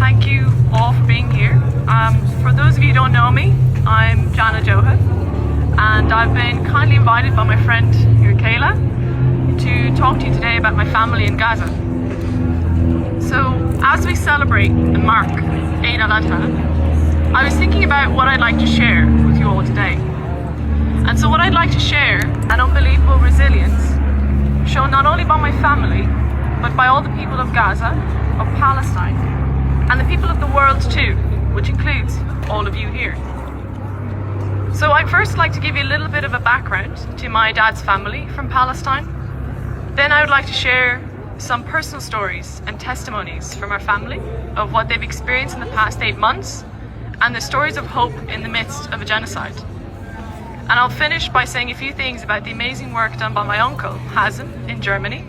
thank you all for being here. For those of you who don't know me, I'm Jana Joha, and I've been kindly invited by my friend here, Kayla, to talk to you today about my family in Gaza. So, as we celebrate and mark Eid al-Adha, I was thinking about what I'd like to share with you all today. And so what I'd like to share, an unbelievable resilience, shown not only by my family, but by all the people of Gaza, of Palestine, and the people of the world too, which includes all of you here. So I'd first like to give you a little bit of a background to my dad's family from Palestine. Then I would like to share some personal stories and testimonies from our family of what they've experienced in the past 8 months and the stories of hope in the midst of a genocide. And I'll finish by saying a few things about the amazing work done by my uncle, Hazem, in Germany,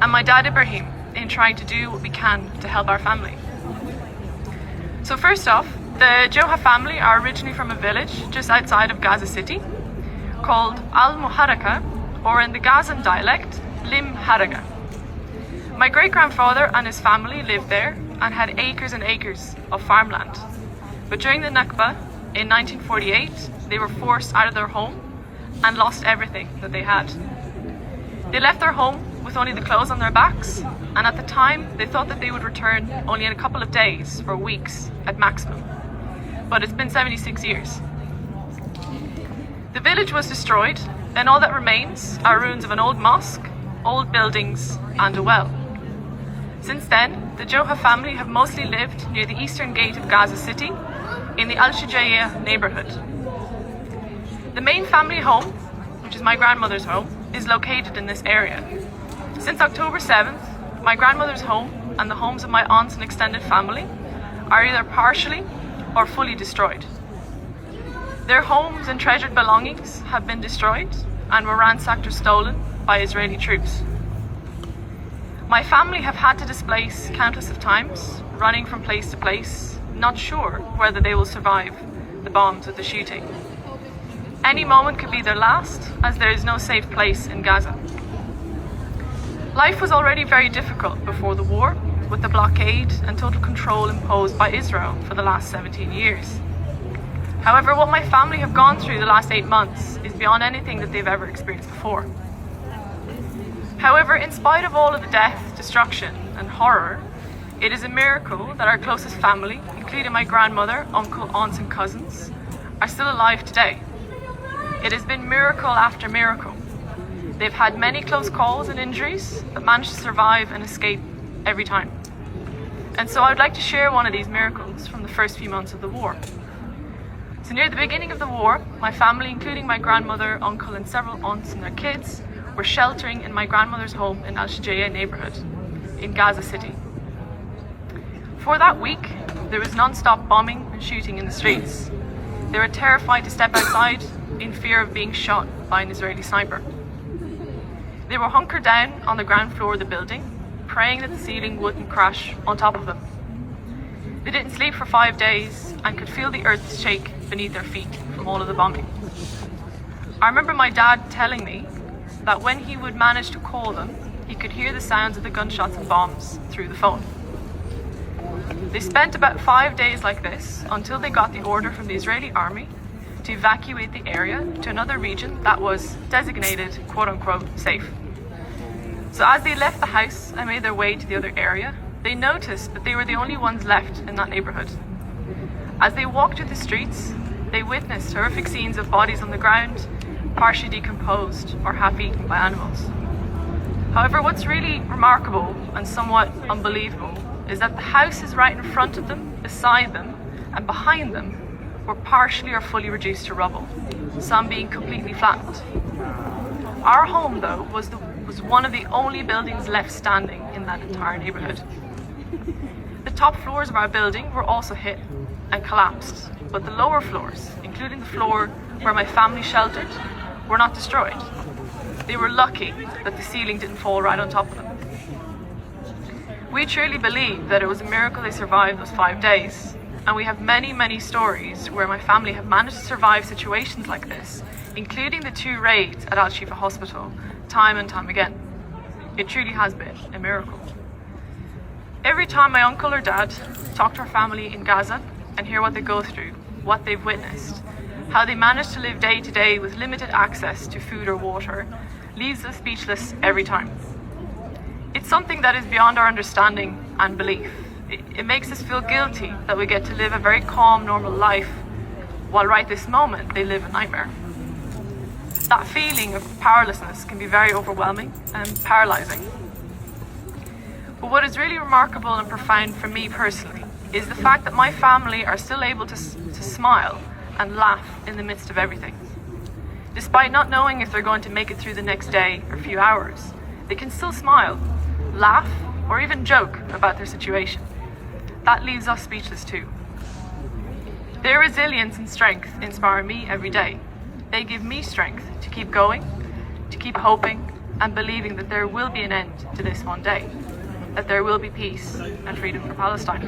and my dad, Ibrahim, in trying to do what we can to help our family. So first off, the Joha family are originally from a village just outside of Gaza City called Al-Muharraka, or in the Gazan dialect, Lim Haraga. My great-grandfather and his family lived there and had acres and acres of farmland. But during the Nakba in 1948, they were forced out of their home and lost everything that they had. They left their home with only the clothes on their backs, and at the time they thought that they would return only in a couple of days or weeks at maximum. But it's been 76 years. The village was destroyed, and all that remains are ruins of an old mosque, old buildings, and a well. Since then, the Joha family have mostly lived near the eastern gate of Gaza City in the Shejaiya neighborhood. The main family home, which is my grandmother's home, is located in this area. Since October 7th, my grandmother's home and the homes of my aunts and extended family are either partially or fully destroyed. Their homes and treasured belongings have been destroyed and were ransacked or stolen by Israeli troops. My family have had to displace countless of times, running from place to place, not sure whether they will survive the bombs or the shooting. Any moment could be their last, as there is no safe place in Gaza. Life was already very difficult before the war, with the blockade and total control imposed by Israel for the last 17 years. However, what my family have gone through the last 8 months is beyond anything that they've ever experienced before. However, in spite of all of the death, destruction and horror, it is a miracle that our closest family, including my grandmother, uncle, aunts and cousins, are still alive today. It has been miracle after miracle. They've had many close calls and injuries, but managed to survive and escape every time. And so I would like to share one of these miracles from the first few months of the war. So near the beginning of the war, my family, including my grandmother, uncle and several aunts and their kids, were sheltering in my grandmother's home in Al-Shejaiya neighborhood in Gaza City. For that week, there was non-stop bombing and shooting in the streets. They were terrified to step outside in fear of being shot by an Israeli sniper. They were hunkered down on the ground floor of the building, praying that the ceiling wouldn't crash on top of them. They didn't sleep for 5 days and could feel the earth shake beneath their feet from all of the bombing. I remember my dad telling me that when he would manage to call them, he could hear the sounds of the gunshots and bombs through the phone. They spent about 5 days like this until they got the order from the Israeli army to evacuate the area to another region that was designated quote-unquote safe. So as they left the house and made their way to the other area, they noticed that they were the only ones left in that neighborhood. As they walked through the streets, they witnessed horrific scenes of bodies on the ground, partially decomposed or half-eaten by animals. However, what's really remarkable and somewhat unbelievable is that the houses right in front of them, beside them, and behind them were partially or fully reduced to rubble, some being completely flattened. Our home, though, was one of the only buildings left standing in that entire neighborhood. The top floors of our building were also hit and collapsed, but the lower floors, including the floor where my family sheltered, were not destroyed. They were lucky that the ceiling didn't fall right on top of them. We truly believe that it was a miracle they survived those 5 days, and we have many, many stories where my family have managed to survive situations like this, including the 2 raids at Al-Shifa Hospital, time and time again. It truly has been a miracle. Every time my uncle or dad talk to our family in Gaza and hear what they go through, what they've witnessed, how they manage to live day to day with limited access to food or water, leaves us speechless every time. It's something that is beyond our understanding and belief. It makes us feel guilty that we get to live a very calm, normal life, while right this moment they live a nightmare. That feeling of powerlessness can be very overwhelming and paralysing. But what is really remarkable and profound for me personally is the fact that my family are still able to smile and laugh in the midst of everything. Despite not knowing if they're going to make it through the next day or few hours, they can still smile, laugh, or even joke about their situation. That leaves us speechless too. Their resilience and strength inspire me every day. They give me strength to keep going, to keep hoping and believing that there will be an end to this one day, that there will be peace and freedom for Palestine.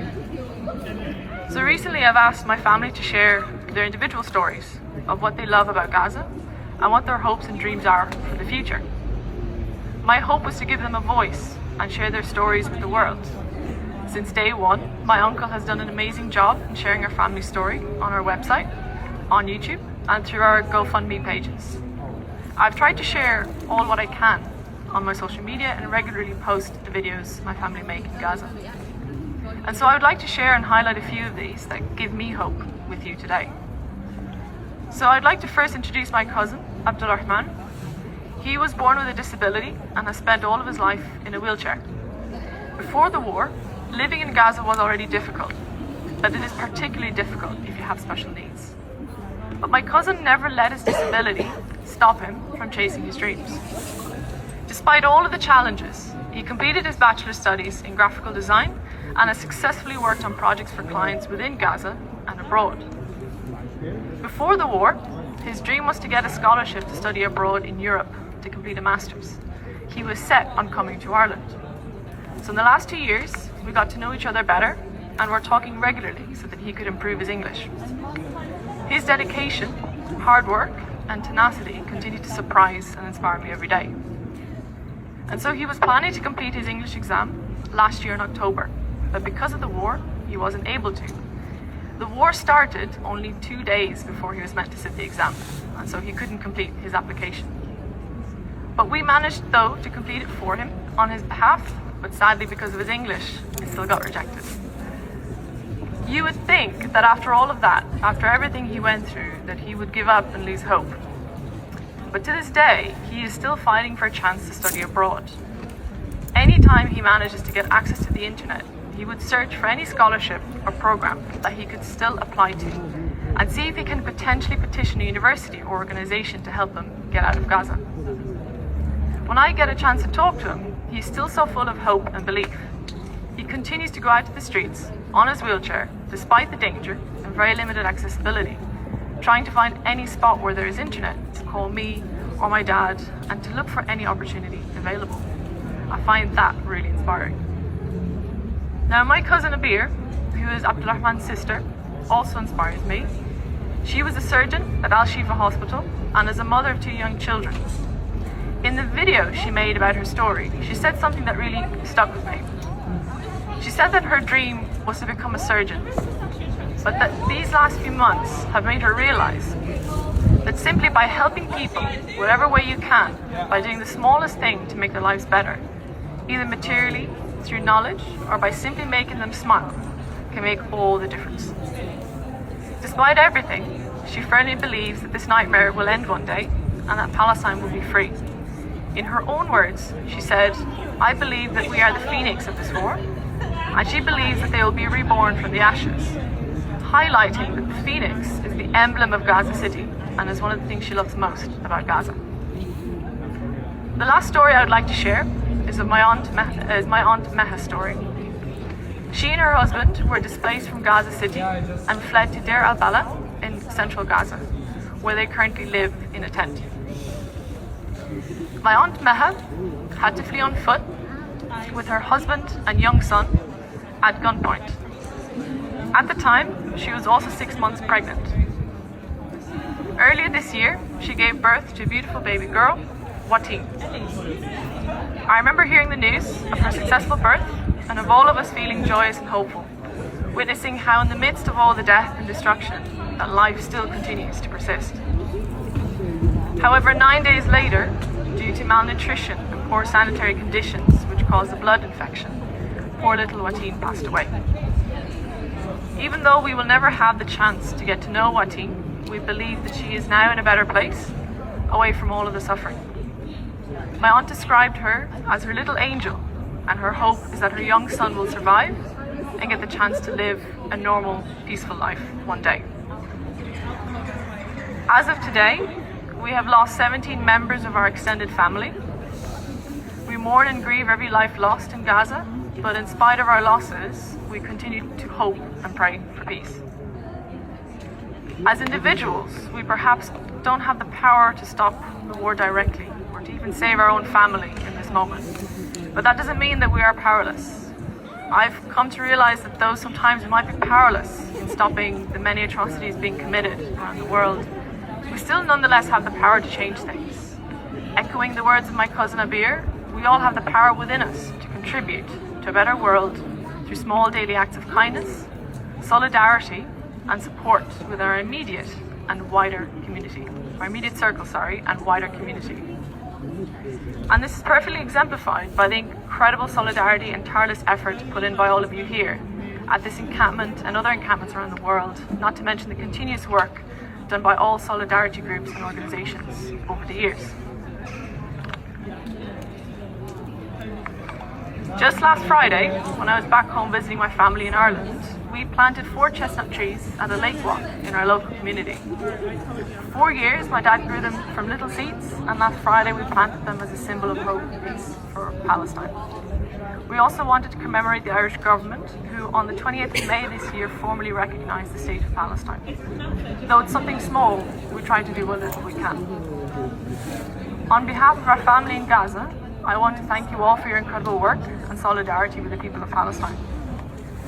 So recently I've asked my family to share their individual stories of what they love about Gaza and what their hopes and dreams are for the future. My hope was to give them a voice and share their stories with the world. Since day one, my uncle has done an amazing job in sharing our family story on our website, on YouTube, and through our GoFundMe pages. I've tried to share all what I can on my social media and regularly post the videos my family make in Gaza. And so I would like to share and highlight a few of these that give me hope with you today. So I'd like to first introduce my cousin, Abdulrahman. He was born with a disability and has spent all of his life in a wheelchair. Before the war, living in Gaza was already difficult, but it is particularly difficult if you have special needs. But my cousin never let his disability stop him from chasing his dreams. Despite all of the challenges, he completed his bachelor's studies in graphical design and has successfully worked on projects for clients within Gaza and abroad. Before the war, his dream was to get a scholarship to study abroad in Europe to complete a master's. He was set on coming to Ireland. So in the last 2 years, we got to know each other better and were talking regularly so that he could improve his English. His dedication, hard work and tenacity continue to surprise and inspire me every day. And so he was planning to complete his English exam last year in October, but because of the war, he wasn't able to. The war started only 2 days before he was meant to sit the exam, and so he couldn't complete his application. But we managed, though, to complete it for him on his behalf, but sadly because of his English, it still got rejected. You would think that after all of that, after everything he went through, that he would give up and lose hope. But to this day, he is still fighting for a chance to study abroad. Anytime he manages to get access to the internet, he would search for any scholarship or program that he could still apply to and see if he can potentially petition a university or organization to help him get out of Gaza. When I get a chance to talk to him, he's still so full of hope and belief. He continues to go out to the streets on his wheelchair, despite the danger and very limited accessibility, trying to find any spot where there is internet to call me or my dad and to look for any opportunity available. I find that really inspiring. Now, my cousin Abir, who is Abdulrahman's sister, also inspires me. She was a surgeon at Al Shifa Hospital and is a mother of 2 young children. In the video she made about her story, she said something that really stuck with me. She said that her dream was to become a surgeon, but that these last few months have made her realize that simply by helping people, whatever way you can, by doing the smallest thing to make their lives better, either materially, through knowledge, or by simply making them smile, can make all the difference. Despite everything, she firmly believes that this nightmare will end one day and that Palestine will be free. In her own words, she said, "I believe that we are the phoenix of this war, and she believes that they will be reborn from the ashes," highlighting that the phoenix is the emblem of Gaza City and is one of the things she loves most about Gaza. The last story I would like to share is my aunt Meha's story. She and her husband were displaced from Gaza City and fled to Deir al-Balah in central Gaza, where they currently live in a tent. My aunt Meha had to flee on foot with her husband and young son at gunpoint. At the time, she was also 6 months pregnant. Earlier this year, she gave birth to a beautiful baby girl, Wati. I remember hearing the news of her successful birth and of all of us feeling joyous and hopeful, witnessing how in the midst of all the death and destruction, that life still continues to persist. However, 9 days later, due to malnutrition and poor sanitary conditions which caused a blood infection, poor little Watine passed away. Even though we will never have the chance to get to know Watine, we believe that she is now in a better place, away from all of the suffering. My aunt described her as her little angel, and her hope is that her young son will survive and get the chance to live a normal, peaceful life one day. As of today, we have lost 17 members of our extended family. We mourn and grieve every life lost in Gaza, but in spite of our losses, we continue to hope and pray for peace. As individuals, we perhaps don't have the power to stop the war directly or to even save our own family in this moment. But that doesn't mean that we are powerless. I've come to realize that though sometimes we might be powerless in stopping the many atrocities being committed around the world, we still nonetheless have the power to change things. Echoing the words of my cousin Abir, we all have the power within us to contribute to a better world through small daily acts of kindness, solidarity, and support with our immediate and wider community. Our immediate circle, and wider community. And this is perfectly exemplified by the incredible solidarity and tireless effort put in by all of you here at this encampment and other encampments around the world, not to mention the continuous work done by all solidarity groups and organisations over the years. Just last Friday, when I was back home visiting my family in Ireland, we planted 4 chestnut trees at a lake walk in our local community. For 4 years, my dad grew them from little seeds, and last Friday we planted them as a symbol of hope and peace for Palestine. We also wanted to commemorate the Irish government, who on the 28th of May this year formally recognised the state of Palestine. Though it's something small, we try to do what little we can. On behalf of our family in Gaza, I want to thank you all for your incredible work and solidarity with the people of Palestine.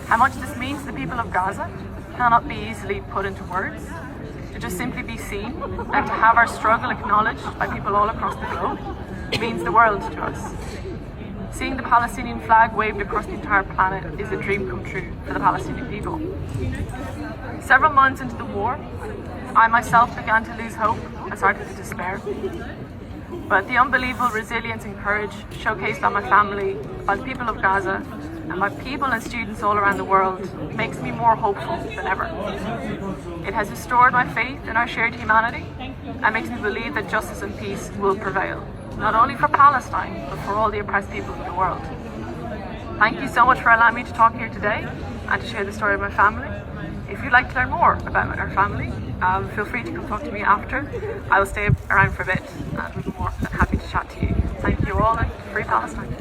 How much this means to the people of Gaza cannot be easily put into words. To just simply be seen and to have our struggle acknowledged by people all across the globe means the world to us. Seeing the Palestinian flag waved across the entire planet is a dream come true for the Palestinian people. Several months into the war, I myself began to lose hope and started to despair. But the unbelievable resilience and courage showcased by my family, by the people of Gaza, and by people and students all around the world makes me more hopeful than ever. It has restored my faith in our shared humanity and makes me believe that justice and peace will prevail, not only for Palestine, but for all the oppressed people of the world. Thank you so much for allowing me to talk here today and to share the story of my family. If you'd like to learn more about our family, feel free to come talk to me after. I will stay around for a bit and we'll be more than happy to chat to you. Thank you all, and free Palestine.